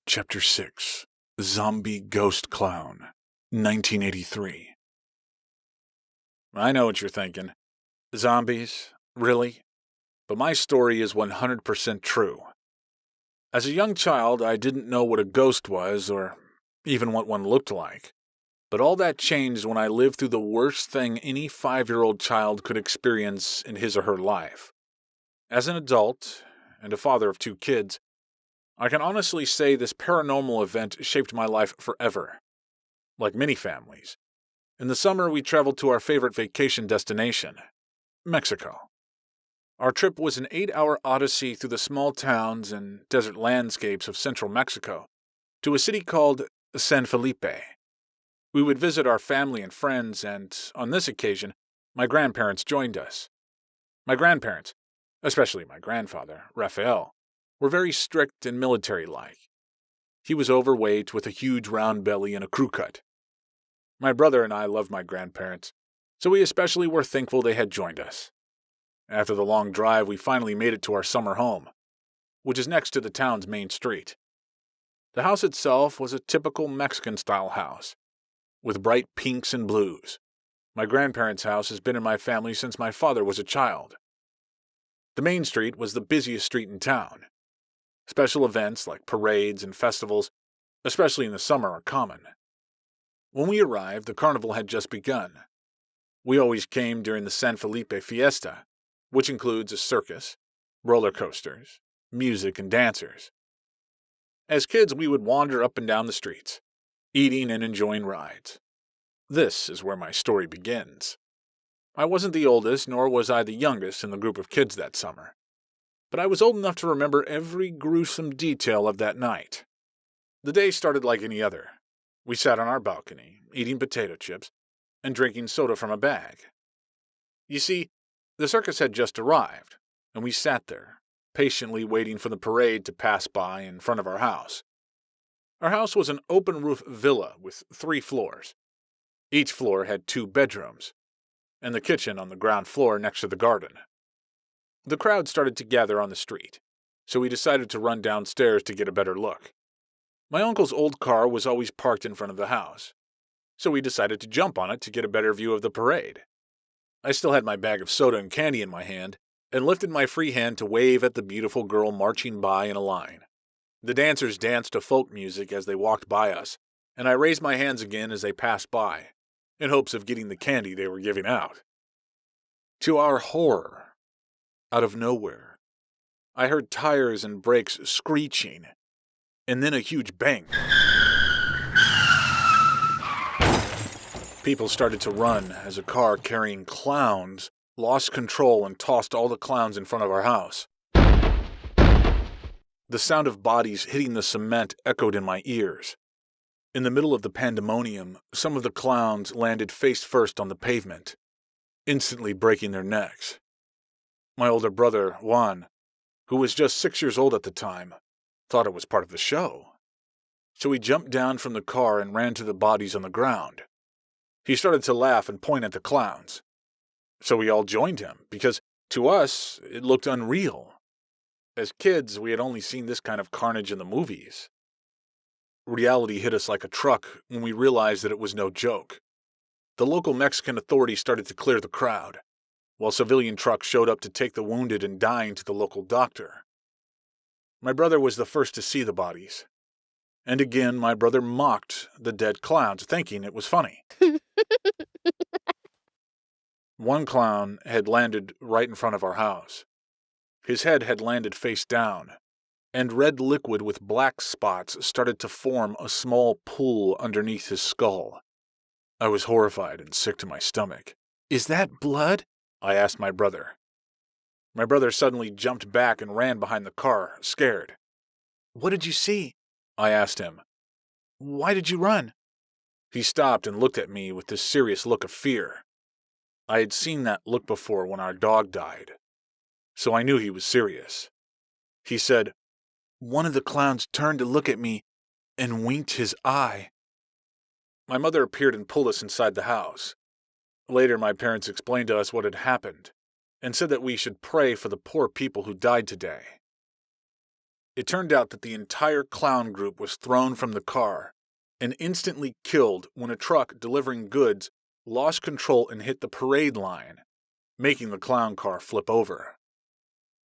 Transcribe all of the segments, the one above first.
Chapter 6, Zombie Ghost Clown, 1983. I know what you're thinking. Zombies? Really? But my story is 100% true. As a young child, I didn't know what a ghost was, or even what one looked like. But all that changed when I lived through the worst thing any 5-year-old child could experience in his or her life. As an adult, and a father of 2 kids, I can honestly say this paranormal event shaped my life forever. Like many families, in the summer we traveled to our favorite vacation destination, Mexico. Our trip was an 8-hour odyssey through the small towns and desert landscapes of central Mexico to a city called San Felipe. We would visit our family and friends, and on this occasion, my grandparents joined us. My grandparents, especially my grandfather, Rafael, were very strict and military-like. He was overweight with a huge round belly and a crew cut. My brother and I loved my grandparents, so we especially were thankful they had joined us. After the long drive, we finally made it to our summer home, which is next to the town's main street. The house itself was a typical Mexican-style house, with bright pinks and blues. My grandparents' house has been in my family since my father was a child. The main street was the busiest street in town. Special events like parades and festivals, especially in the summer, are common. When we arrived, the carnival had just begun. We always came during the San Felipe Fiesta, which includes a circus, roller coasters, music, and dancers. As kids, we would wander up and down the streets, eating and enjoying rides. This is where my story begins. I wasn't the oldest, nor was I the youngest in the group of kids that summer. But I was old enough to remember every gruesome detail of that night. The day started like any other. We sat on our balcony, eating potato chips, and drinking soda from a bag. You see, the circus had just arrived, and we sat there, patiently waiting for the parade to pass by in front of our house. Our house was an open-roof villa with 3 floors. Each floor had 2 bedrooms, and the kitchen on the ground floor next to the garden. The crowd started to gather on the street, so we decided to run downstairs to get a better look. My uncle's old car was always parked in front of the house, so we decided to jump on it to get a better view of the parade. I still had my bag of soda and candy in my hand, and lifted my free hand to wave at the beautiful girl marching by in a line. The dancers danced to folk music as they walked by us, and I raised my hands again as they passed by, in hopes of getting the candy they were giving out. To our horror, out of nowhere, I heard tires and brakes screeching, and then a huge bang. People started to run as a car carrying clowns lost control and tossed all the clowns in front of our house. The sound of bodies hitting the cement echoed in my ears. In the middle of the pandemonium, some of the clowns landed face first on the pavement, instantly breaking their necks. My older brother, Juan, who was just 6 years old at the time, thought it was part of the show. So he jumped down from the car and ran to the bodies on the ground. He started to laugh and point at the clowns. So we all joined him, because to us, it looked unreal. As kids, we had only seen this kind of carnage in the movies. Reality hit us like a truck when we realized that it was no joke. The local Mexican authorities started to clear the crowd, while civilian trucks showed up to take the wounded and dying to the local doctor. My brother was the first to see the bodies. And again, my brother mocked the dead clowns, thinking it was funny. One clown had landed right in front of our house. His head had landed face down, and red liquid with black spots started to form a small pool underneath his skull. I was horrified and sick to my stomach. "Is that blood?" I asked my brother. My brother suddenly jumped back and ran behind the car, scared. "What did you see?" I asked him. "Why did you run?" He stopped and looked at me with this serious look of fear. I had seen that look before when our dog died, so I knew he was serious. He said, "One of the clowns turned to look at me and winked his eye." My mother appeared and pulled us inside the house. Later, my parents explained to us what had happened, and said that we should pray for the poor people who died today. It turned out that the entire clown group was thrown from the car and instantly killed when a truck delivering goods lost control and hit the parade line, making the clown car flip over.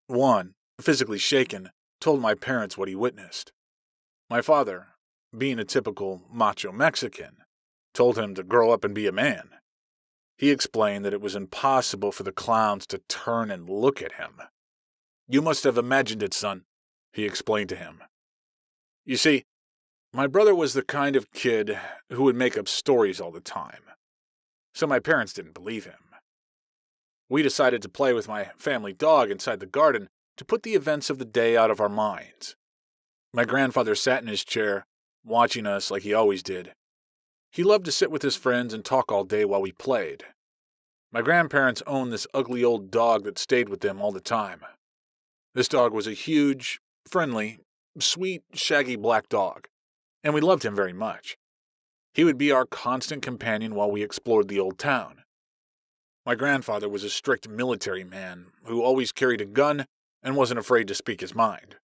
One, physically shaken, told my parents what he witnessed. My father, being a typical macho Mexican, told him to grow up and be a man. He explained that it was impossible for the clowns to turn and look at him. "You must have imagined it, son," he explained to him. You see, my brother was the kind of kid who would make up stories all the time, so my parents didn't believe him. We decided to play with my family dog inside the garden to put the events of the day out of our minds. My grandfather sat in his chair, watching us like he always did. He loved to sit with his friends and talk all day while we played. My grandparents owned this ugly old dog that stayed with them all the time. This dog was a huge, friendly, sweet, shaggy black dog, and we loved him very much. He would be our constant companion while we explored the old town. My grandfather was a strict military man who always carried a gun and wasn't afraid to speak his mind.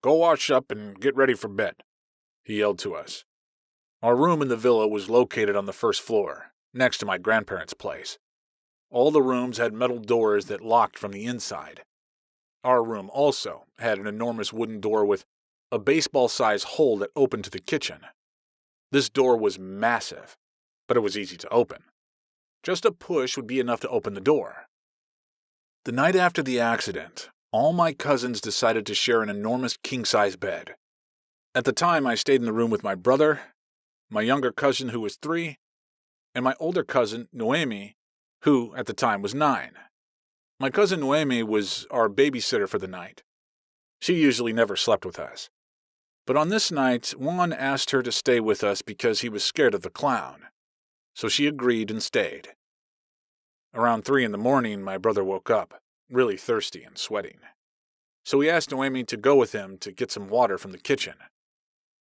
"Go wash up and get ready for bed," he yelled to us. Our room in the villa was located on the first floor, next to my grandparents' place. All the rooms had metal doors that locked from the inside. Our room also had an enormous wooden door with a baseball-sized hole that opened to the kitchen. This door was massive, but it was easy to open. Just a push would be enough to open the door. The night after the accident, all my cousins decided to share an enormous king-size bed. At the time, I stayed in the room with my brother, my younger cousin who was 3, and my older cousin, Noemi, who at the time was 9. My cousin Noemi was our babysitter for the night. She usually never slept with us. But on this night, Juan asked her to stay with us because he was scared of the clown. So she agreed and stayed. Around 3 in the morning, my brother woke up, really thirsty and sweating. So he asked Noemi to go with him to get some water from the kitchen.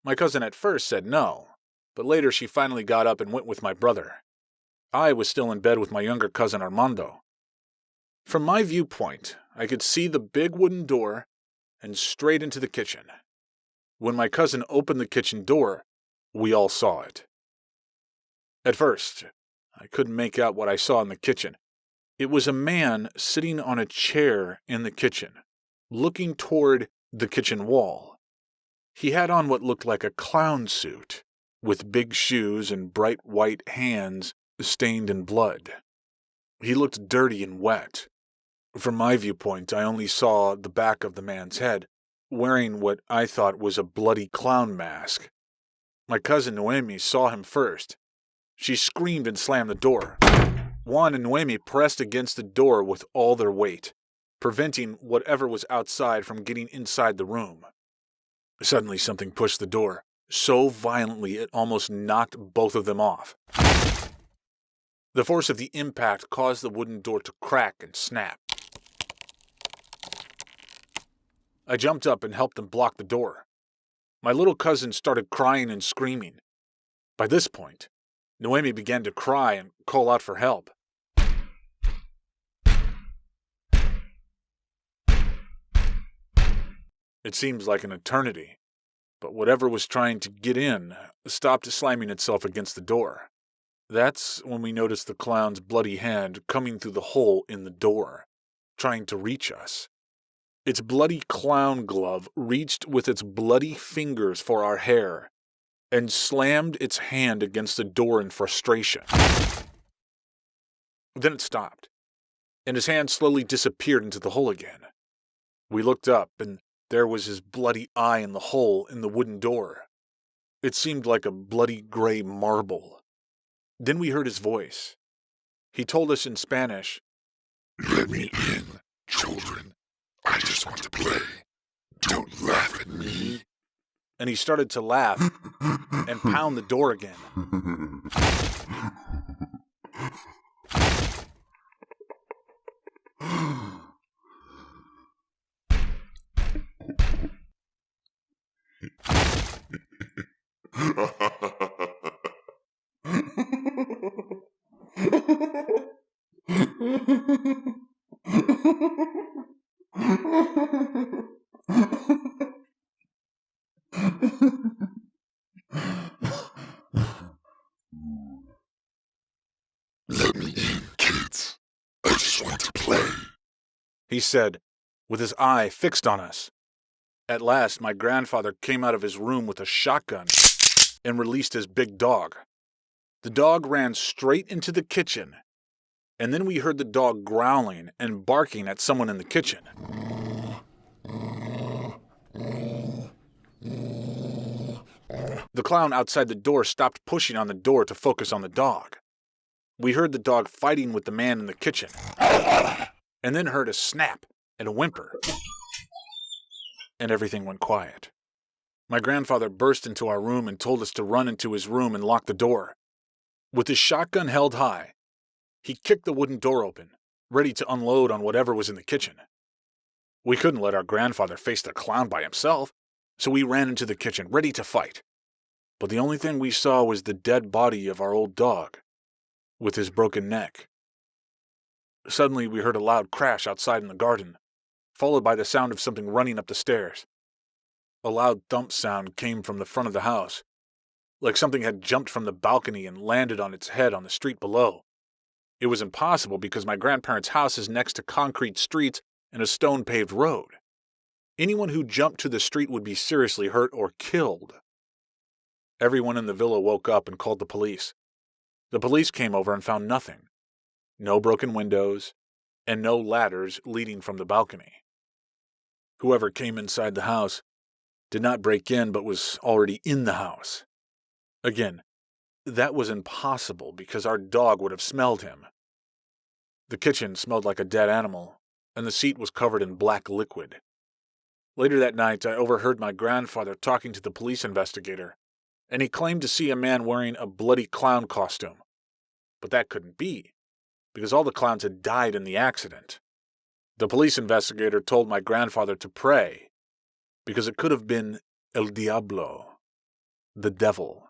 My cousin at first said no, but later she finally got up and went with my brother. I was still in bed with my younger cousin Armando. From my viewpoint, I could see the big wooden door and straight into the kitchen. When my cousin opened the kitchen door, we all saw it. At first, I couldn't make out what I saw in the kitchen. It was a man sitting on a chair in the kitchen, looking toward the kitchen wall. He had on what looked like a clown suit, with big shoes and bright white hands stained in blood. He looked dirty and wet. From my viewpoint, I only saw the back of the man's head, wearing what I thought was a bloody clown mask. My cousin Noemi saw him first. She screamed and slammed the door. Juan and Noemi pressed against the door with all their weight, preventing whatever was outside from getting inside the room. Suddenly something pushed the door, so violently it almost knocked both of them off. The force of the impact caused the wooden door to crack and snap. I jumped up and helped them block the door. My little cousin started crying and screaming. By this point, Noemi began to cry and call out for help. It seems like an eternity, but whatever was trying to get in stopped slamming itself against the door. That's when we noticed the clown's bloody hand coming through the hole in the door, trying to reach us. Its bloody clown glove reached with its bloody fingers for our hair and slammed its hand against the door in frustration. Then it stopped, and his hand slowly disappeared into the hole again. We looked up, and there was his bloody eye in the hole in the wooden door. It seemed like a bloody gray marble. Then we heard his voice. He told us in Spanish, "Let me in, children. I just want to play. Don't laugh at me." And he started to laugh and pound the door again. Let me in, kids. I just want to play. He said, with his eye fixed on us. At last, my grandfather came out of his room with a shotgun and released his big dog. The dog ran straight into the kitchen, and then we heard the dog growling and barking at someone in the kitchen. The clown outside the door stopped pushing on the door to focus on the dog. We heard the dog fighting with the man in the kitchen, and then heard a snap and a whimper, and everything went quiet. My grandfather burst into our room and told us to run into his room and lock the door. With his shotgun held high, he kicked the wooden door open, ready to unload on whatever was in the kitchen. We couldn't let our grandfather face the clown by himself, so we ran into the kitchen, ready to fight. But the only thing we saw was the dead body of our old dog, with his broken neck. Suddenly we heard a loud crash outside in the garden, followed by the sound of something running up the stairs. A loud thump sound came from the front of the house, like something had jumped from the balcony and landed on its head on the street below. It was impossible because my grandparents' house is next to concrete streets and a stone-paved road. Anyone who jumped to the street would be seriously hurt or killed. Everyone in the villa woke up and called the police. The police came over and found nothing. No broken windows, and no ladders leading from the balcony. Whoever came inside the house did not break in but was already in the house. Again, that was impossible because our dog would have smelled him. The kitchen smelled like a dead animal, and the seat was covered in black liquid. Later that night, I overheard my grandfather talking to the police investigator, and he claimed to see a man wearing a bloody clown costume. But that couldn't be, because all the clowns had died in the accident. The police investigator told my grandfather to pray, because it could have been El Diablo, the devil.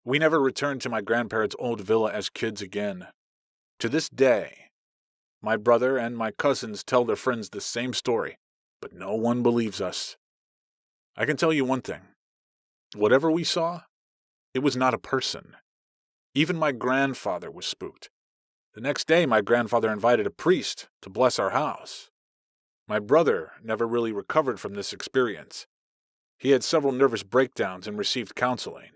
We never returned to my grandparents' old villa as kids again. To this day, my brother and my cousins tell their friends the same story, but no one believes us. I can tell you one thing. Whatever we saw, it was not a person. Even my grandfather was spooked. The next day, my grandfather invited a priest to bless our house. My brother never really recovered from this experience. He had several nervous breakdowns and received counseling.